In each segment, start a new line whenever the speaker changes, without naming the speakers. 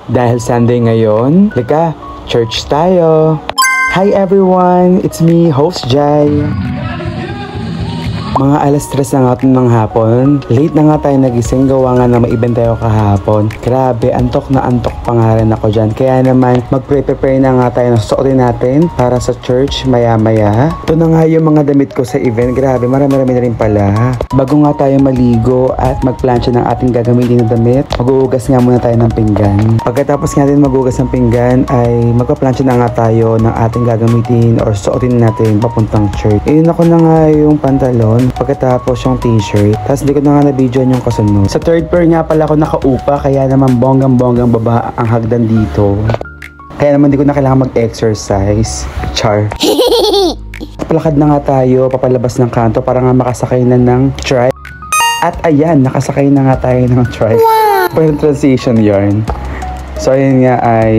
Dahil Sunday ngayon, lika, church tayo. Hi everyone, it's me, host Jai. Mga alas 3 na nga ng hapon. Late na nga tayo nagising, gawa nga na may-event tayo kahapon. Grabe, antok na antok pa nga rin ako dyan. Kaya naman, mag-prepare na nga tayo na suotin natin para sa church maya-maya. Ito na nga yung mga damit ko sa event. Grabe, marami-rami na rin pala. Bago nga tayo maligo at magplansya ng ating gagamitin na damit, mag-uugas nga muna tayo ng pinggan. Pagkatapos nga din mag-uugas ng pinggan, ay magpaplansya na nga tayo ng ating gagamitin or suotin natin papuntang church. Iyon ako na nga yung pantalon. Pagkatapos yung t-shirt. Tapos hindi ko na nga na-videoan yung kasunod. Sa third floor nga pala ako nakaupa. Kaya naman bonggang-bonggang baba ang hagdan dito. Kaya naman hindi ko na kailangan mag-exercise. Char. Palakad na nga tayo. Papalabas ng kanto para nga makasakay na ng trike. At ayan, nakasakay na nga tayo ng trike. Wow! Parang transition yarn. So ayun nga ay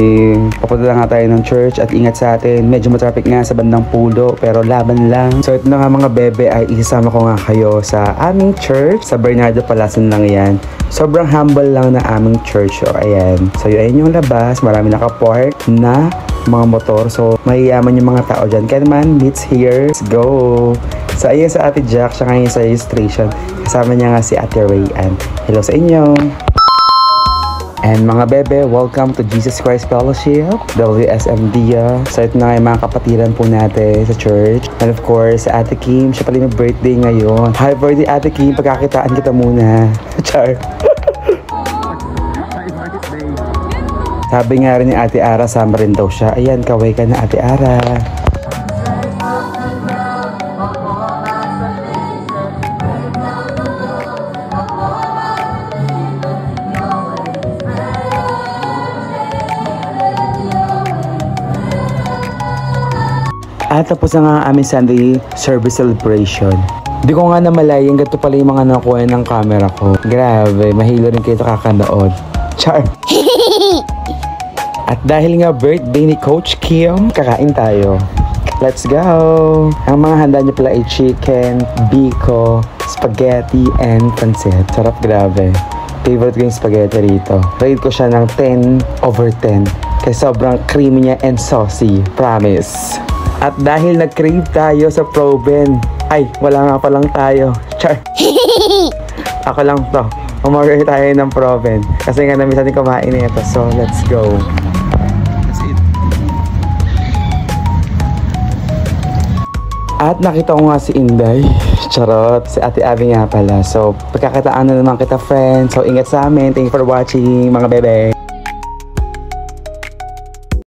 papunta na nga tayo ng church at ingat sa atin. Medyo matraffic nga sa bandang pulo pero laban lang. So ito na nga mga bebe ay isasama ko nga kayo sa aming church. Sa Bernardo Palasan lang yan. Sobrang humble lang na aming church. So ayan. So yun yung labas. Marami nakapark na mga motor. So mahiyaman yung mga tao dyan. Kaya naman, meets here. Let's go! So ayun sa Ate Jack. Siya ngayon sa registration. Kasama niya nga si Ate Rayan. Hello sa inyo! And mga bebe, welcome to Jesus Christ Fellowship, WSMD. So ito na nga yung mga kapatiran po natin sa church. And of course, Ate Kim, siya pala yung birthday ngayon. Happy birthday Ate Kim, pagkakitaan kita muna. Char. Sabi nga rin ni Ate Ara, sama rin daw siya. Ayan, kaway ka na Ate Ara. At tapos na nga ang aming Sunday service celebration. Di ko nga namalayan ganito pala yung mga nakuha ng camera ko. Grabe, mahilo rin kayo kakanood. Char! At dahil nga birthday ni Coach Kim, kakain tayo. Let's go! Ang mga handa niya pala ay chicken, biko, spaghetti, and pancit. Sarap, grabe. Favorite ko yung spaghetti rito. Rate ko siya ng 10/10. Kasi sobrang creamy niya and saucy. Promise! At dahil nag-crave tayo sa Proven, ay, wala nga pa lang tayo. Char! Ako lang to. Umorder tayo ng Proven. Kasi nga namin natin kumain ito. So, let's go. That's it. At nakita ko nga si Inday. Charot. Si Ate Abby nga pala. So, pagkakataan na naman kita, friends. So, ingat sa amin. Thank you for watching, mga bebe.